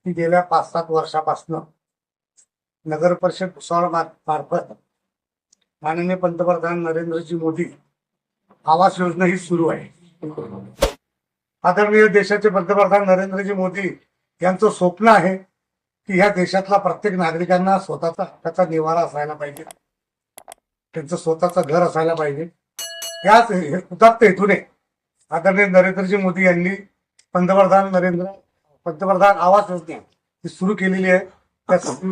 गेल्या 5-7 वर्षापासून नगर परिषद भुसावळ मार्फत माननीय पंतप्रधान नरेंद्रजी मोदी आवास योजना ही सुरू आहे। आदरणीय देशाचे पंतप्रधान नरेंद्रजी मोदी यांचं स्वप्न आहे की ह्या देशातला प्रत्येक नागरिकांना स्वतःचा हक्काचा निवारा असायला पाहिजे, त्यांचं स्वतःचं घर असायला पाहिजे। याच उदात्त हेतूने आदरणीय नरेंद्रजी मोदी यांनी पंतप्रधान आवास योजना ही सुरू केलेली आहे। त्यासाठी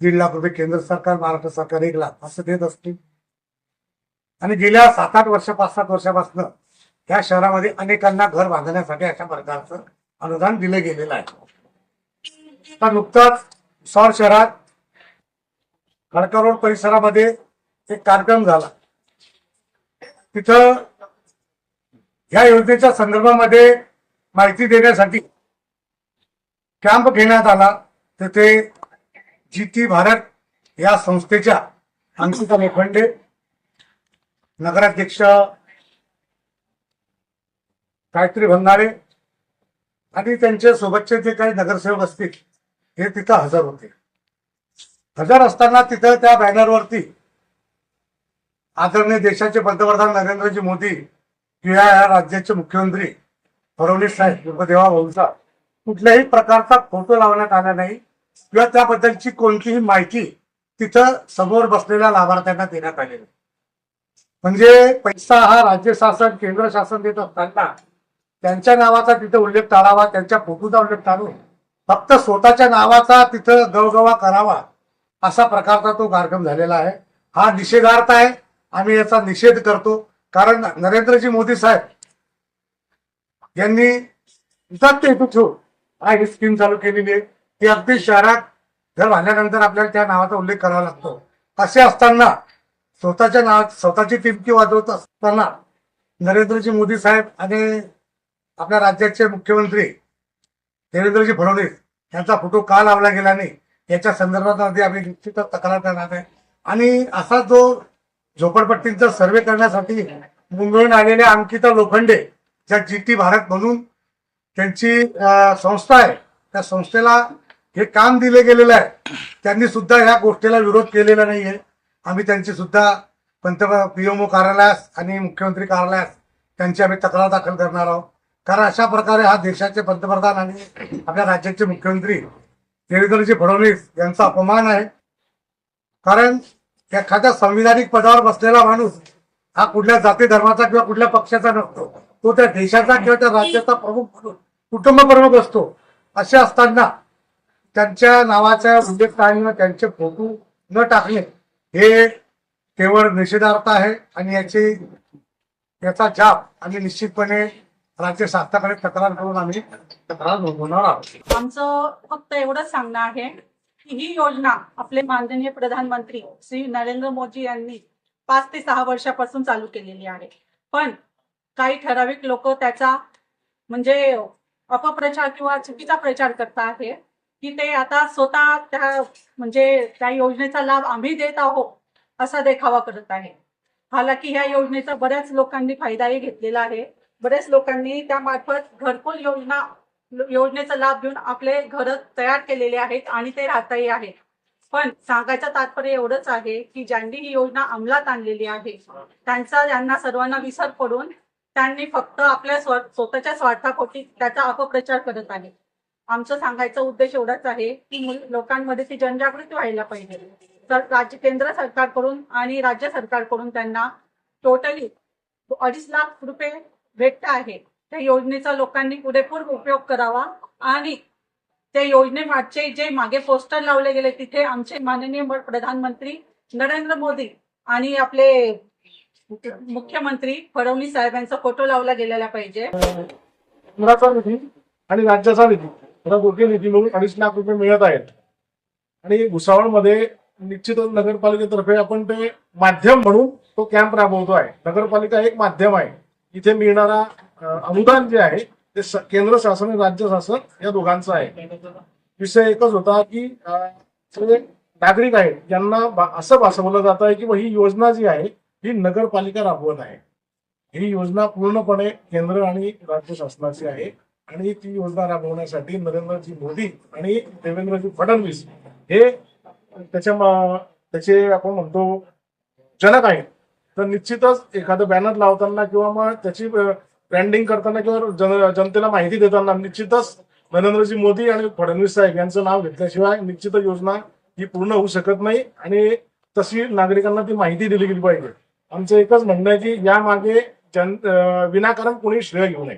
1.5 लाख रुपये केंद्र सरकार, महाराष्ट्र सरकार 1 लाख असं देत असते। आणि गेल्या 7-8 वर्ष 5-7 वर्षापासून या शहरामध्ये अनेकांना घर बांधण्यासाठी अशा प्रकारचं अनुदान दिलं गेलेलं आहे। तर नुकताच भुसावळ शहरात खडका रोड परिसरामध्ये एक कार्यक्रम झाला। तिथं या योजनेच्या संदर्भामध्ये माहिती देण्यासाठी कॅम्प घेण्यात आला। तिथे जीटी भारत या संस्थेच्या अंकिता लोखंडे, नगराध्यक्ष गायत्री भंगारे आणि त्यांच्या सोबतचे जे काही नगरसेवक असतील हे तिथं हजर होते। हजर असताना तिथं त्या बॅनरवरती आदरणीय देशाचे पंतप्रधान नरेंद्रजी मोदी किंवा या राज्याचे मुख्यमंत्री फडणवीस साहेब देवा भाऊंचा कुठल्याही प्रकारचा फोटो लावण्यात आला नाही किंवा त्याबद्दलची कोणतीही माहिती तिथं समोर बसलेल्या लाभार्थ्यांना देण्यात आली नाही। म्हणजे पैसा हा राज्य शासन केंद्र शासन देत असताना त्यांच्या नावाचा तिथं उल्लेख टाळावा, त्यांच्या फोटोचा उल्लेख टाळून फक्त स्वतःच्या नावाचा तिथं गवगवा करावा असा प्रकारचा तो कार्यक्रम झालेला आहे। हा निषेधार्थ आहे। आम्ही याचा निषेध करतो, कारण नरेंद्रजी मोदी साहेब यांनी ही स्कीम चालू केलेली आहे की अगदी शहरात घर बांधल्यानंतर आपल्याला त्या नावाचा उल्लेख करावा लागतो। असे असताना स्वतःच्या नावात स्वतःची टिमकी वाजवत असताना नरेंद्रजी मोदी साहेब आणि आपल्या राज्याचे मुख्यमंत्री देवेंद्रजी फडणवीस यांचा फोटो का लावला गेला नाही याच्या संदर्भात आम्ही निश्चितच तक्रार करणार आहे। आणि असा जो झोपडपट्टींचा सर्वे करण्यासाठी मुंबईहून आलेल्या अंकिता लोखंडे, ज्या जीटी भारत म्हणून त्यांची संस्था आहे, त्या संस्थेला हे काम दिले गेलेलं आहे, त्यांनी सुद्धा या गोष्टीला विरोध केलेला नाहीये। आम्ही त्यांची सुद्धा पीएमओ कार्यालयास आणि मुख्यमंत्री कार्यालयास त्यांची आम्ही तक्रार दाखल करणार आहोत। कारण अशा प्रकारे हा देशाचे पंतप्रधान आणि आपल्या राज्याचे मुख्यमंत्री देवेंद्रजी फडणवीस यांचा अपमान आहे। कारण एखाद्या संविधानिक पदावर बसलेला माणूस हा कुठल्या जाती धर्माचा किंवा कुठल्या पक्षाचा नसतो, तो त्या देशाचा किंवा त्या राज्याचा प्रमुख कुटुंब प्रमुख असतो। असे असताना त्यांच्या नावाचा उल्लेख टाळणे, त्यांचे फोटो न टाकणे हे केवळ निषेधार्थ आहे आणि याचा जाब आम्ही निश्चितपणे राज्य शासनाकडे तक्रार करून आम्ही तक्रार नोंदवणार आहोत। आमचं फक्त एवढंच सांगणं आहे की ही योजना आपले माननीय प्रधानमंत्री श्री नरेंद्र मोदी यांनी 5 ते 6 वर्षापासून चालू केलेली आहे। पण काही ठराविक लोक त्याचा म्हणजे अपप्रचार किंवा चुकीचा प्रचार करत आहे की ते आता स्वतः त्या योजनेचा लाभ आम्ही देत आहोत असा देखावा करत आहे। हालाकी ह्या योजनेचा बऱ्याच लोकांनी फायदाही घेतलेला आहे। बरेच लोकांनी त्यामार्फत घरकुल योजनेचा लाभ घेऊन आपले घर तयार केलेले आहेत आणि ते राहतही आहेत। पण सांगायचं तात्पर्य एवढंच आहे की ज्यांनी ही योजना अंमलात आणलेली आहे यांना सर्वांना विसर पडून त्यांनी फक्त आपल्या स्वतःच्या स्वार्थापोटी त्याचा अपप्रचार करत आहे। आमचं सांगायचा उद्देश एवढाच आहे की लोकांमध्ये ती जनजागृती व्हायला पाहिजे। तर केंद्र सरकारकडून आणि राज्य सरकारकडून त्यांना टोटली 2.5 लाख रुपये भेटत आहे। त्या योजनेचा लोकांनी पुरेपूर उपयोग करावा आणि त्या योजनेमागचे जे मागे पोस्टर लावले गेले तिथे आमचे माननीय प्रधानमंत्री नरेंद्र मोदी आणि आपले मुख्यमंत्री फडणवीस साहेबांचा फोटो लावला गेलेला पाहिजे। केंद्राचा निधी आणि राज्याचा निधी या दोघे निधी मिळून 2.5 लाख रुपये मिळत आहेत। आणि भुसावळमध्ये निश्चितच नगरपालिकेतर्फे आपण ते माध्यम म्हणून तो कॅम्प राबवतो आहे। नगरपालिका एक माध्यम आहे। इथे मिळणारा अनुदान जे आहे ते केंद्र शासन आणि राज्य शासन या दोघांचं आहे। विषय एकच होता की नागरिक आहेत ज्यांना असं भासवलं जात आहे की ही योजना जी आहे ही नगरपालिका राबवत आहे। ही योजना पूर्णपणे केंद्र आणि राज्य शासनाची आहे आणि ती योजना राबवण्यासाठी नरेंद्रजी मोदी आणि देवेंद्रजी फडणवीस हे त्याचे आपण म्हणतो जनक आहेत. तर निश्चितच एखादं बॅनर लावताना किंवा मग त्याची ब्रँडिंग करताना किंवा जनतेला माहिती देताना निश्चितच नरेंद्रजी मोदी आणि फडणवीस साहेब यांचं नाव घेतल्याशिवाय निश्चितच योजना ही पूर्ण होऊ शकत नाही आणि तशी नागरिकांना ती माहिती दिली गेली पाहिजे. आमचं एकच म्हणणं आहे की यामागे विनाकारण कोणी श्रेय घेऊ नये.